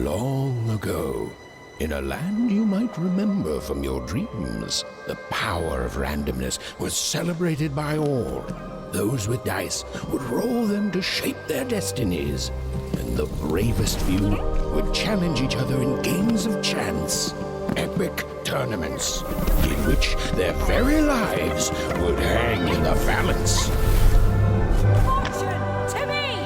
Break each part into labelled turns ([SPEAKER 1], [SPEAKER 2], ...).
[SPEAKER 1] Long ago, in a land you might remember from your dreams, the power of randomness was celebrated by all. Those with dice would roll them to shape their destinies, and the bravest few would challenge each other in games of chance, epic tournaments, in which their very lives would hang in the balance.
[SPEAKER 2] Fortune to me!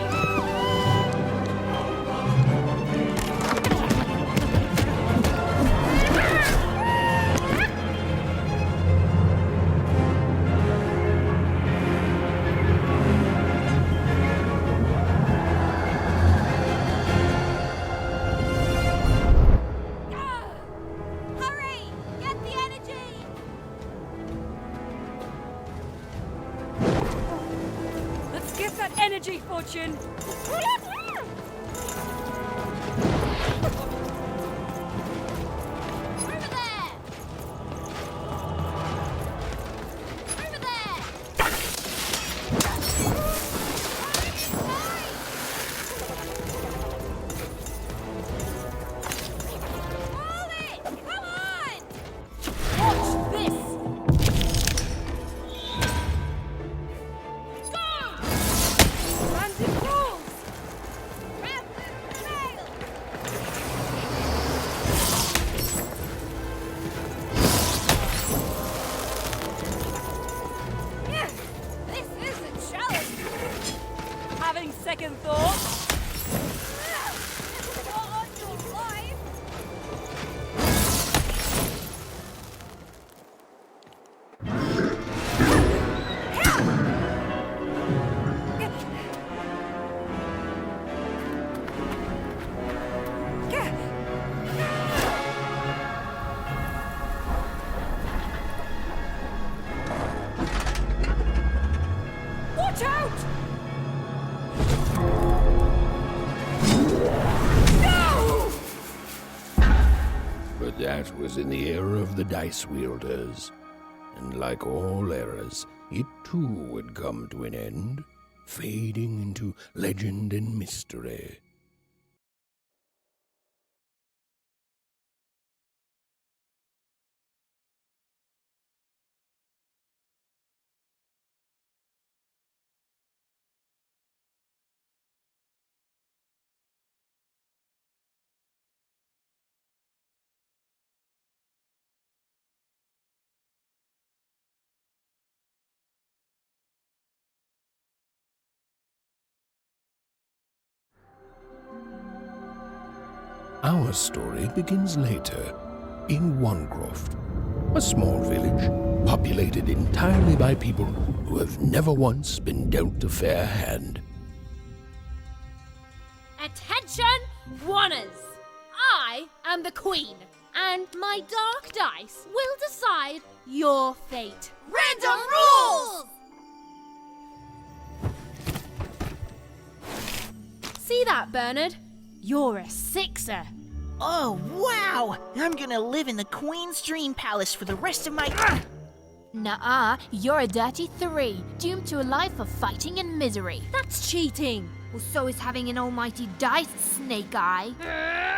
[SPEAKER 3] Hurry! Get the energy!
[SPEAKER 2] Let's get that energy, Fortune!
[SPEAKER 3] Over there! Over there! Hold it! Come on!
[SPEAKER 2] Watch this!
[SPEAKER 3] Go!
[SPEAKER 2] Random rules!
[SPEAKER 3] Random fail! Yeah, this is a challenge!
[SPEAKER 2] Having second thoughts?
[SPEAKER 3] Not on your life!
[SPEAKER 2] Watch out! No!
[SPEAKER 1] But that was in the era of the dice wielders, and like all eras, it too would come to an end, fading into legend and mystery. Our story begins later, in Wanecroft, a small village populated entirely by people who have never once been dealt a fair hand.
[SPEAKER 4] Attention, Wanners! I am the Queen, and my dark dice will decide your fate.
[SPEAKER 3] Random rules!
[SPEAKER 4] See that, Bernard? You're a sixer.
[SPEAKER 5] Oh, wow! I'm gonna live in the Queen's Dream Palace for the rest of my...
[SPEAKER 4] Nuh-uh, you're a dirty 3, doomed to a life of fighting and misery. That's cheating. Well, so is having an almighty dice, Snake Eye.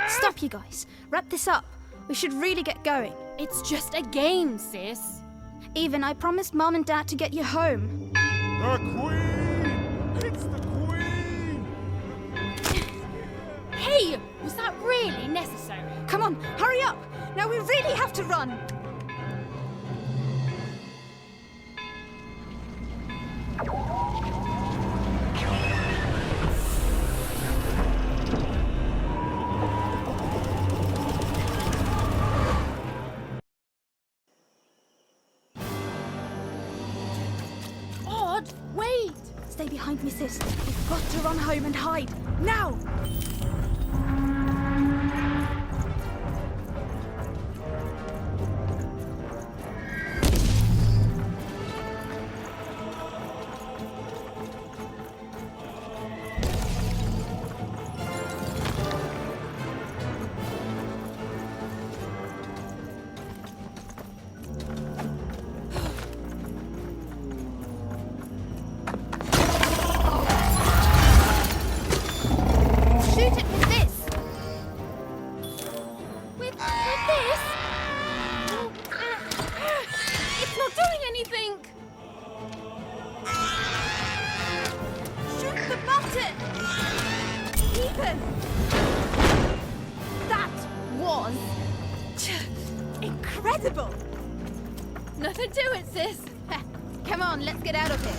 [SPEAKER 6] Stop, you guys. Wrap this up. We should really get going.
[SPEAKER 4] It's just a game, sis.
[SPEAKER 6] Even I promised Mom and Dad to get you home.
[SPEAKER 7] The Queen! It's the Queen!
[SPEAKER 4] Hey, was that really necessary?
[SPEAKER 6] Come on, hurry up! Now we really have to run!
[SPEAKER 4] Odd, wait!
[SPEAKER 6] Stay behind me, sis. We've got to run home and hide. Now! Incredible!
[SPEAKER 4] Nothing to it, sis. Come on, let's get out of here.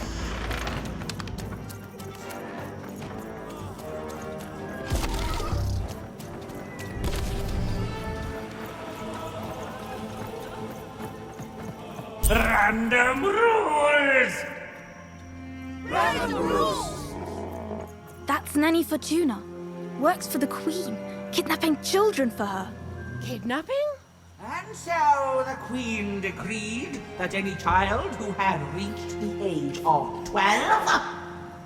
[SPEAKER 8] Random rules!
[SPEAKER 6] That's Nanny Fortuna. Works for the Queen, kidnapping children for her.
[SPEAKER 2] Kidnapping?
[SPEAKER 9] And so the Queen decreed that any child who had reached the age of 12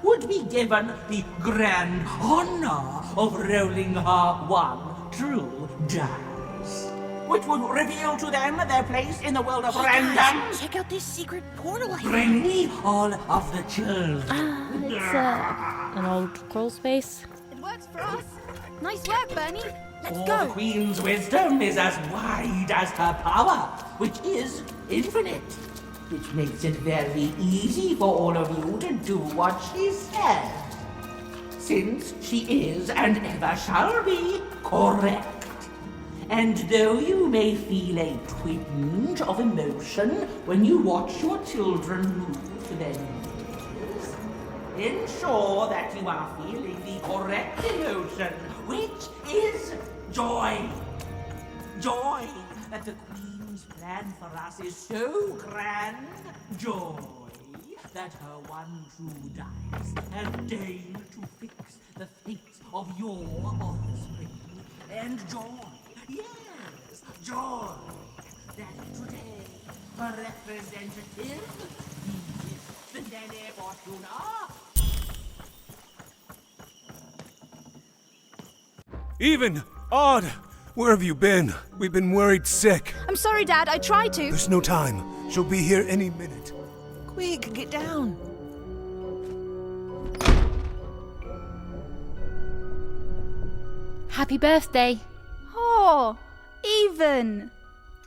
[SPEAKER 9] would be given the grand honor of rolling her one true dice, which would reveal to them their place in the world of random.
[SPEAKER 5] Check out this secret portal I
[SPEAKER 9] Bring me all of the children.
[SPEAKER 2] It's an old crawl space.
[SPEAKER 6] It works for us. Nice work, Bernie. Let's
[SPEAKER 9] For
[SPEAKER 6] go.
[SPEAKER 9] the Queen's wisdom is as wide as her power, which is infinite, which makes it very easy for all of you to do what she says, since she is and ever shall be correct. And though you may feel a twinge of emotion when you watch your children move to their knees, ensure that you are feeling the correct emotion, which is joy. Joy that the Queen's plan for us is so grand. Joy that her one true dice has deigned to fix the fate of your offspring. And joy, yes, joy that today her representative is the Nanny Fortuna.
[SPEAKER 7] Even! Odd! Where have you been? We've been worried sick.
[SPEAKER 6] I'm sorry, Dad. I tried to.
[SPEAKER 7] There's no time. She'll be here any minute.
[SPEAKER 5] Quick, get down.
[SPEAKER 2] Happy birthday.
[SPEAKER 6] Oh, Even.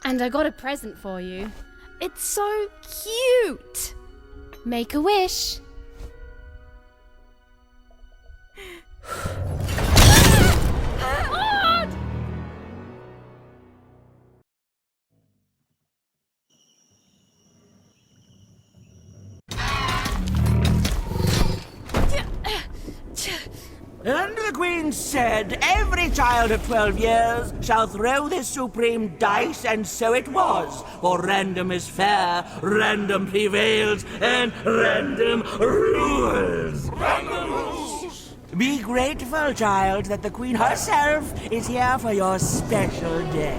[SPEAKER 2] And I got a present for you.
[SPEAKER 6] It's so cute.
[SPEAKER 2] Make a wish.
[SPEAKER 9] And the Queen said, every child of 12 years shall throw this supreme dice, and so it was. For random is fair, random prevails, and random rules. Random rules! Be grateful, child, that the Queen herself is here for your special day.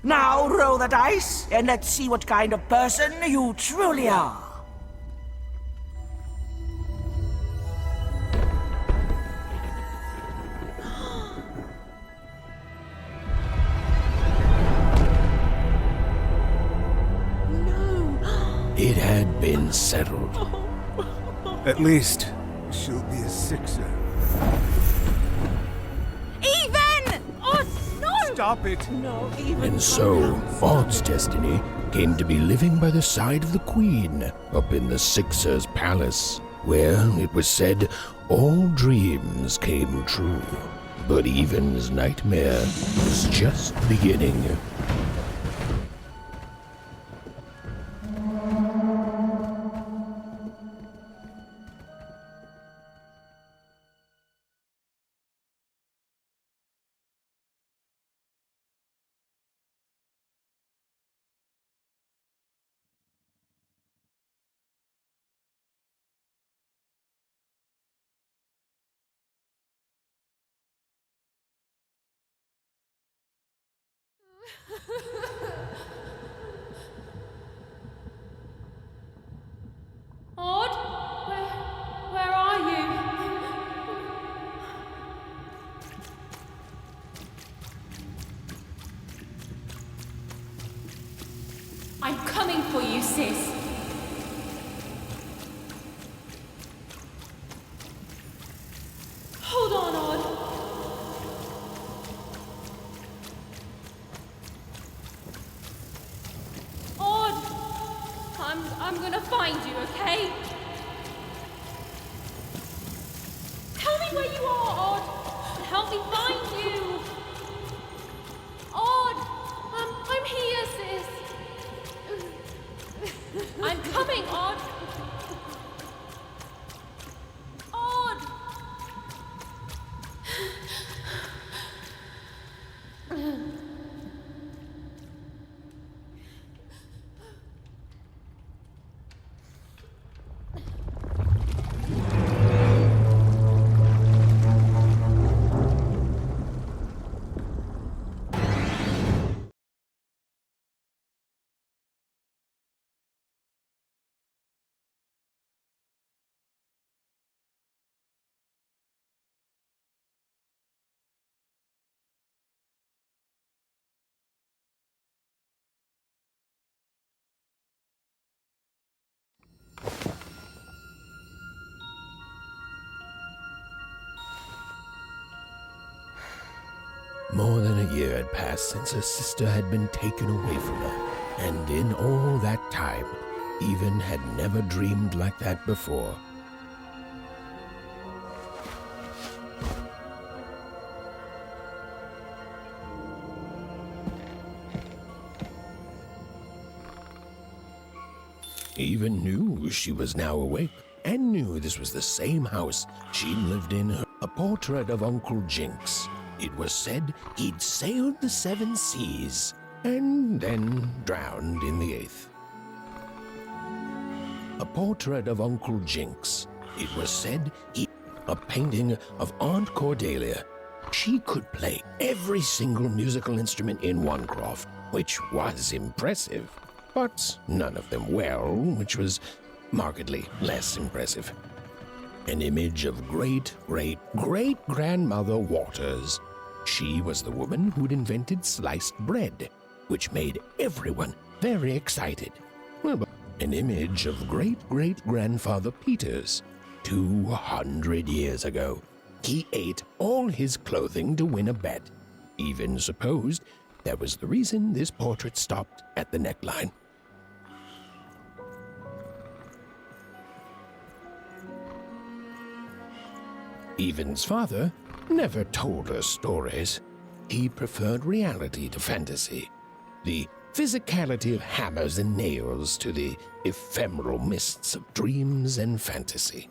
[SPEAKER 9] Now roll the dice, and let's see what kind of person you truly are.
[SPEAKER 1] It had been settled.
[SPEAKER 7] At least, she'll be a sixer.
[SPEAKER 6] Even! Oh, no!
[SPEAKER 7] Stop it!
[SPEAKER 1] And so, Odd's destiny came to be living by the side of the Queen up in the Sixer's palace, where, it was said, all dreams came true. But Even's nightmare was just beginning.
[SPEAKER 2] Odd? Where are you? I'm coming for you, sis. Hold on, Odd. gonna find you, okay? Tell me where you are, Odd. Help me find you. Odd, I'm here, sis. I'm coming, Odd. Odd.
[SPEAKER 1] More than a year had passed since her sister had been taken away from her, and in all that time, Even had never dreamed like that before. Even knew she was now awake, and knew this was the same house she'd lived in. A portrait of Uncle Jinx. It was said he'd sailed the 7 seas, and then drowned in the 8th. A portrait of Uncle Jinx. It was said a painting of Aunt Cordelia. She could play every single musical instrument in Onecroft, which was impressive. But none of them well, which was markedly less impressive. An image of great-great-great-grandmother Waters. She was the woman who'd invented sliced bread, which made everyone very excited. Well, an image of great-great-grandfather Peters. 200 years ago, he ate all his clothing to win a bet. Even supposed that was the reason this portrait stopped at the neckline. Even's father never told her stories. He preferred reality to fantasy, the physicality of hammers and nails to the ephemeral mists of dreams and fantasy.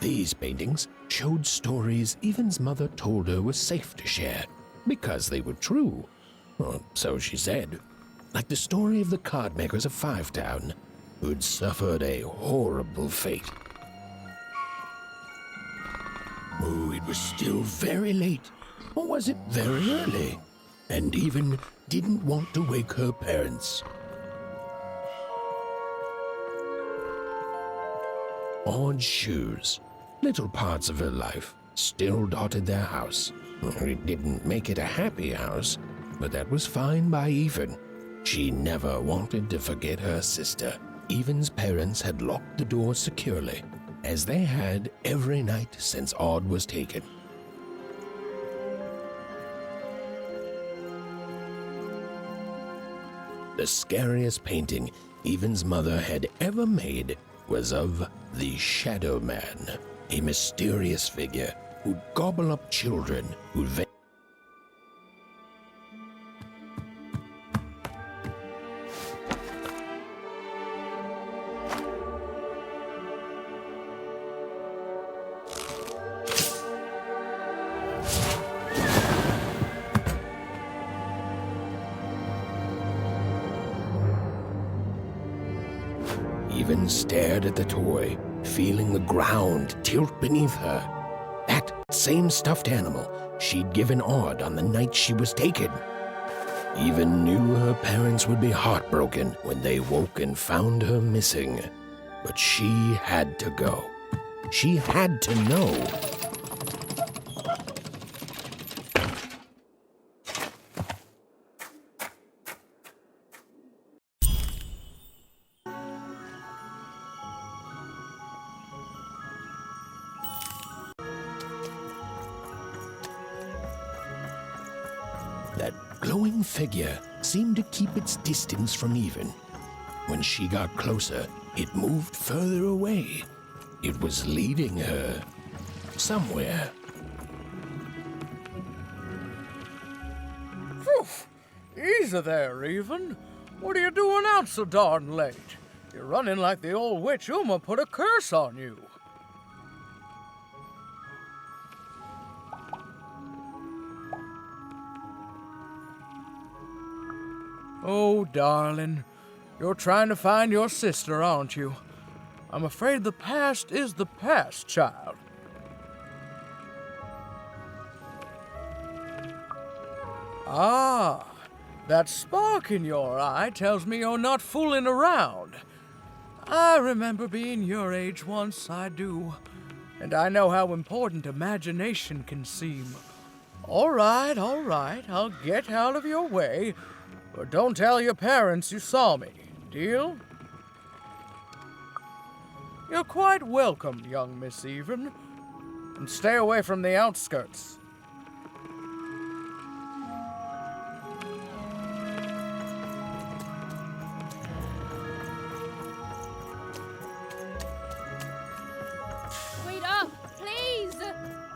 [SPEAKER 1] These paintings showed stories Even's mother told her were safe to share, because they were true. Or so she said. Like the story of the card makers of Five Town, who'd suffered a horrible fate. Oh, it was still very late, or was it very early? And Even didn't want to wake her parents. Odd shoes, little parts of her life, still dotted their house. It didn't make it a happy house, but that was fine by Even. She never wanted to forget her sister. Even's parents had locked the door securely, as they had every night since Odd was taken. The scariest painting Even's mother had ever made was of the Shadow Man, a mysterious figure who'd gobble up children who'd Even stared at the toy, feeling the ground tilt beneath her. That same stuffed animal she'd given Odd on the night she was taken. Even knew her parents would be heartbroken when they woke and found her missing. But she had to go. She had to know. That glowing figure seemed to keep its distance from Even. When she got closer, it moved further away. It was leading her somewhere.
[SPEAKER 10] Phew! Easy there, Even. What are you doing out so darn late? You're running like the old witch Uma put a curse on you. Oh, darling, you're trying to find your sister, aren't you? I'm afraid the past is the past, child. Ah, that spark in your eye tells me you're not fooling around. I remember being your age once, I do. And I know how important imagination can seem. All right, I'll get out of your way. But don't tell your parents you saw me. Deal? You're quite welcome, young Miss Even. And stay away from the outskirts.
[SPEAKER 2] Wait up, please!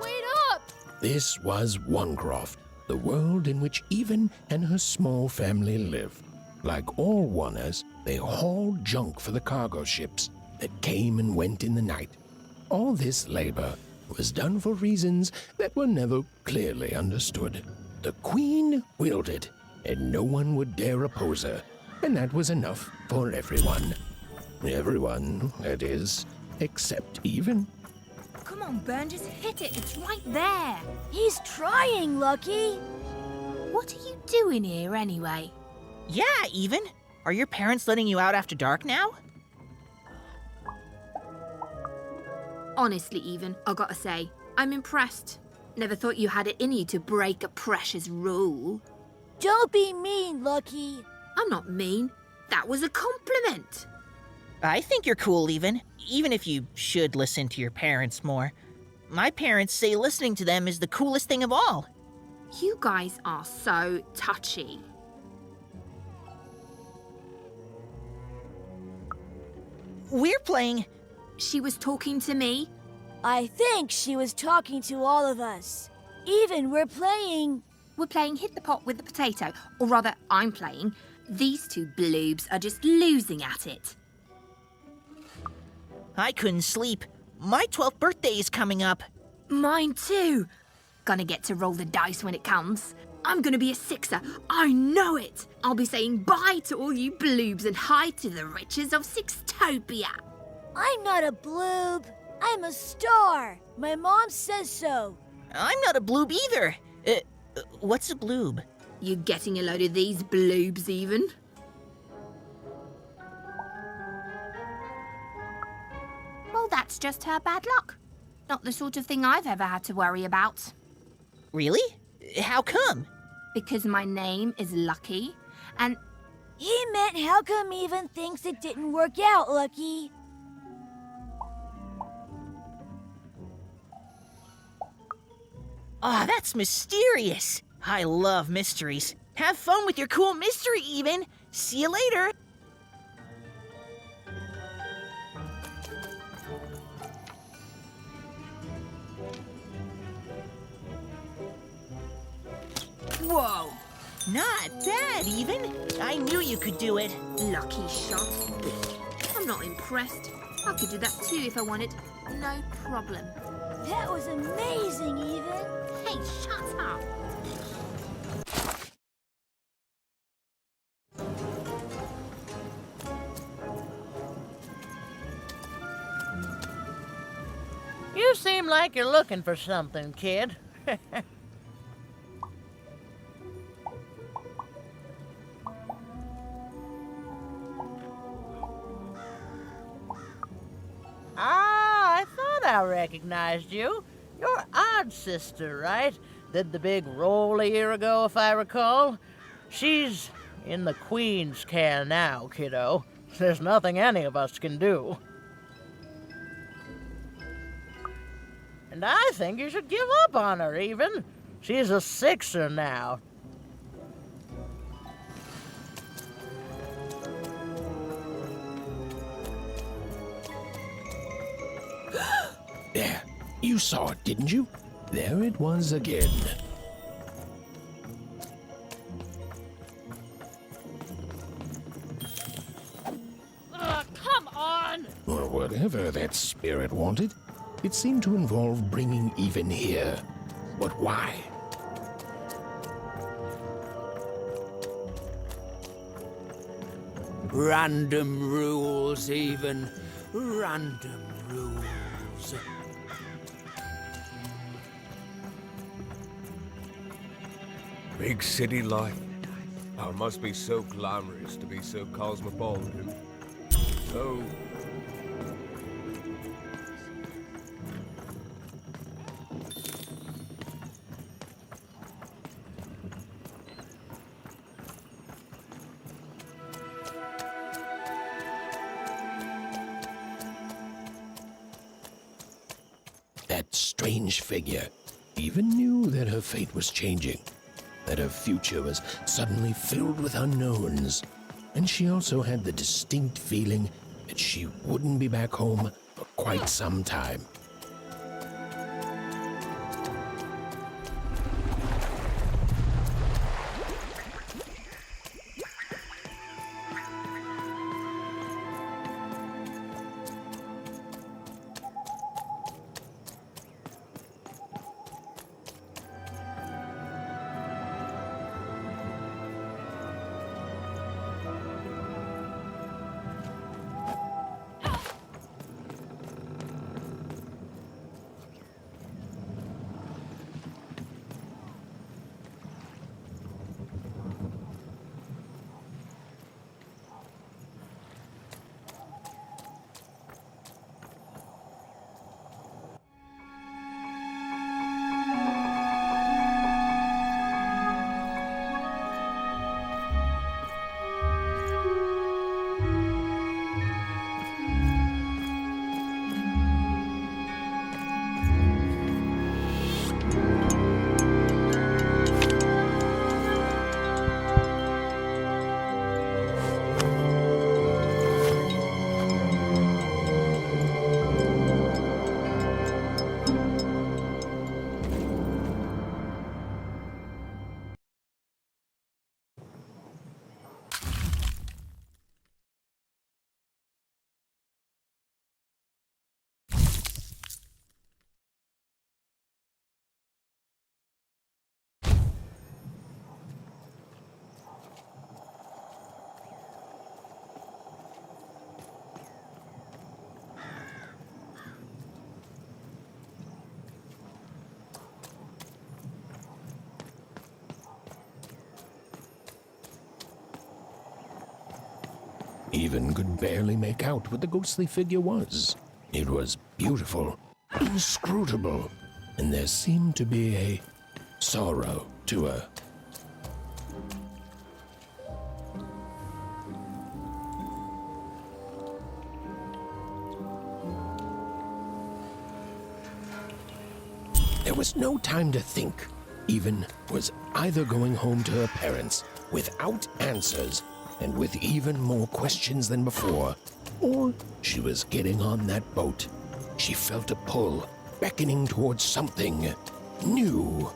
[SPEAKER 2] Wait up!
[SPEAKER 1] This was Onecroft, the world in which Even and her small family lived. Like all Oners, they hauled junk for the cargo ships that came and went in the night. All this labor was done for reasons that were never clearly understood. The Queen willed it, and no one would dare oppose her, and that was enough for everyone. Everyone, that is, except Even.
[SPEAKER 4] Come on, Burn, just hit it. It's right there.
[SPEAKER 6] He's trying, Lucky.
[SPEAKER 4] What are you doing here anyway?
[SPEAKER 5] Yeah, Even. Are your parents letting you out after dark now?
[SPEAKER 4] Honestly, Even, I gotta say, I'm impressed. Never thought you had it in you to break a precious rule.
[SPEAKER 6] Don't be mean, Lucky.
[SPEAKER 4] I'm not mean. That was a compliment.
[SPEAKER 5] I think you're cool, even if you should listen to your parents more. My parents say listening to them is the coolest thing of all.
[SPEAKER 4] You guys are so touchy.
[SPEAKER 5] We're playing...
[SPEAKER 4] She was talking to me.
[SPEAKER 6] I think she was talking to all of us. Even we're playing...
[SPEAKER 4] We're playing Hit the Pot with the Potato. Or rather, I'm playing. These two bloobs are just losing at it.
[SPEAKER 5] I couldn't sleep. My 12th birthday is coming up.
[SPEAKER 4] Mine too. Gonna get to roll the dice when it comes. I'm gonna be a sixer. I know it. I'll be saying bye to all you bloobs and hi to the riches of Sixtopia.
[SPEAKER 6] I'm not a bloob. I'm a star. My mom says so.
[SPEAKER 5] I'm not a bloob either. What's a bloob?
[SPEAKER 4] You getting a load of these bloobs, Even? Well, that's just her bad luck. Not the sort of thing I've ever had to worry about.
[SPEAKER 5] Really? How come?
[SPEAKER 4] Because my name is Lucky, and...
[SPEAKER 6] He meant how come Even thinks it didn't work out, Lucky?
[SPEAKER 5] Ah, that's mysterious. I love mysteries. Have fun with your cool mystery, Even. See you later. Whoa. Not bad, Even. I knew you could do it.
[SPEAKER 4] Lucky shot. I'm not impressed. I could do that too if I wanted. No problem.
[SPEAKER 6] That was amazing, Even.
[SPEAKER 4] Hey, shut up.
[SPEAKER 11] You seem like you're looking for something, kid. I thought I recognized you. You're Odd Sister, right? Did the big roll a year ago, if I recall. She's in the Queen's care now, kiddo. There's nothing any of us can do. And I think you should give up on her, Even. She's a sixer now.
[SPEAKER 1] There, you saw it, didn't you? There it was again.
[SPEAKER 2] Come on!
[SPEAKER 1] Or whatever that spirit wanted. It seemed to involve bringing even here. But why?
[SPEAKER 12] Random rules, even. Random rules.
[SPEAKER 7] Big city life. Oh, it must be so glamorous to be so cosmopolitan. So...
[SPEAKER 1] That strange figure even knew that her fate was changing, that her future was suddenly filled with unknowns, and she also had the distinct feeling that she wouldn't be back home for quite some time. Even could barely make out what the ghostly figure was. It was beautiful, inscrutable, and there seemed to be a sorrow to her. There was no time to think. Even was either going home to her parents without answers and with even more questions than before, or she was getting on that boat. She felt a pull, beckoning towards something new.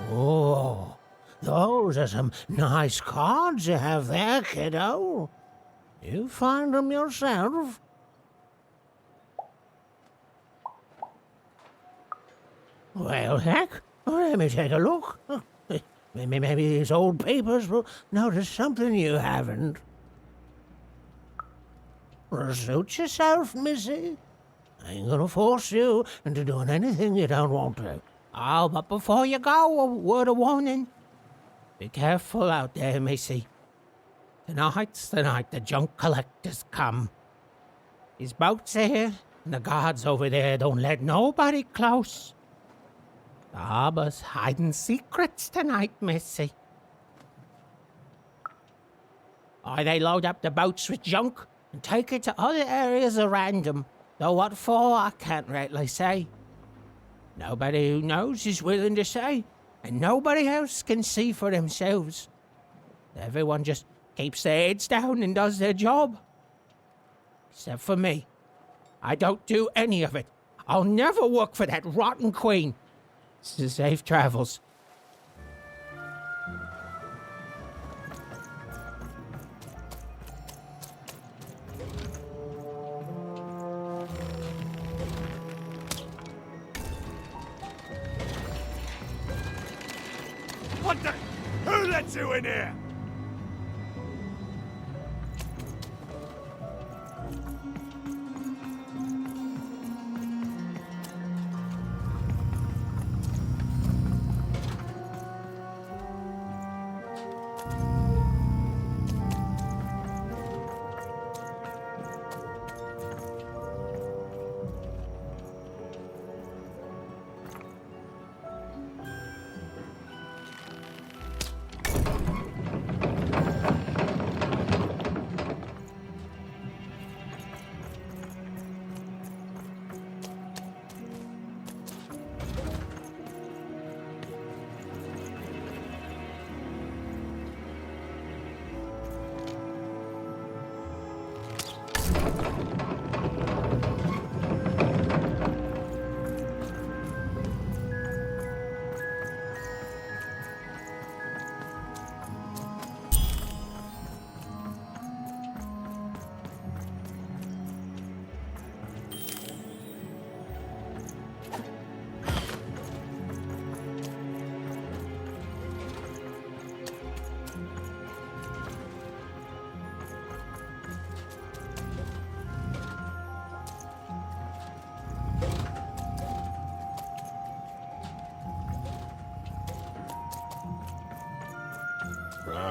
[SPEAKER 12] Oh, those are some nice cards you have there, kiddo. You find them yourself? Well, heck, let me take a look. Maybe these old papers will notice something you haven't. Suit yourself, missy. I ain't gonna force you into doing anything you don't want to. Oh, but before you go, a word of warning. Be careful out there, missy. Tonight's the night the junk collectors come. His boat's here, and the guards over there don't let nobody close. The harbor's hiding secrets tonight, missy. or they load up the boats with junk and take it to other areas at random, though what for I can't rightly say. Nobody who knows is willing to say, and nobody else can see for themselves. Everyone just keeps their heads down and does their job. Except for me. I don't do any of it. I'll never work for that rotten queen. Safe travels.
[SPEAKER 8] What the? Who let you in here?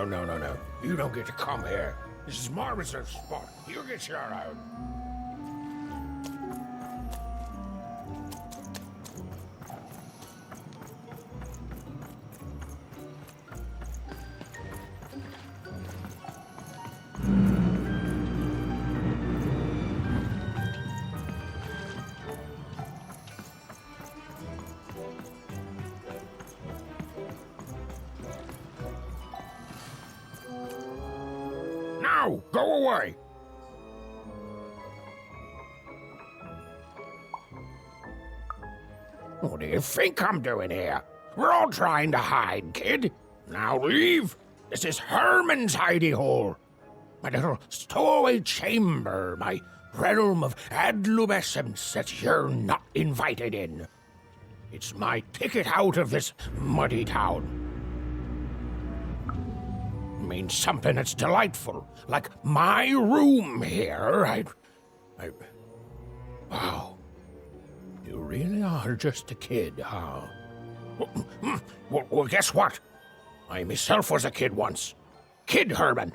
[SPEAKER 1] No. You don't get to come here. This is my reserved spot. You get your own. Now, go away! What do you think I'm doing here? We're all trying to hide, kid. Now leave. This is Herman's hidey hole. My little stowaway chamber, my realm of adolescence that you're not invited in. It's my ticket out of this muddy town. Means something that's delightful, like my room here. Wow. You really are just a kid, huh? Well, guess what? I myself was a kid once. Kid Herman.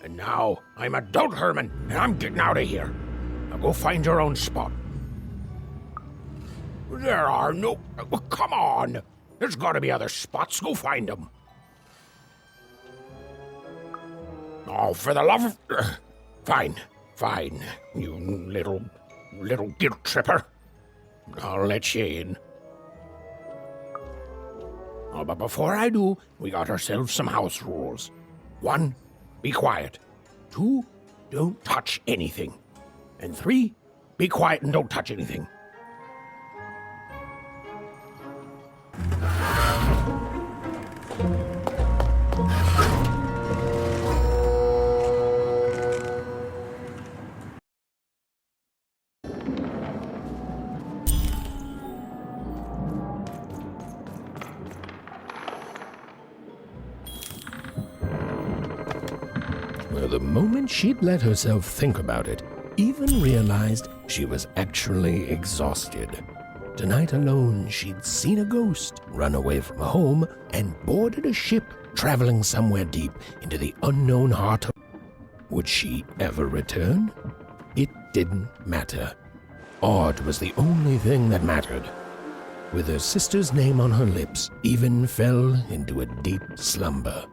[SPEAKER 1] And now I'm adult Herman, and I'm getting out of here. Now go find your own spot. There are no... Come on! There's gotta be other spots. Go find them. Oh, for the love of... Fine, you little guilt tripper. I'll let you in. Oh, but before I do, we got ourselves some house rules. 1, be quiet. 2, don't touch anything. And 3, be quiet and don't touch anything. Well, the moment she'd let herself think about it, even realized she was actually exhausted. Tonight alone, she'd seen a ghost, run away from home, and boarded a ship traveling somewhere deep into the unknown heart of... Would she ever return? It didn't matter. Odd was the only thing that mattered. With her sister's name on her lips, Even fell into a deep slumber.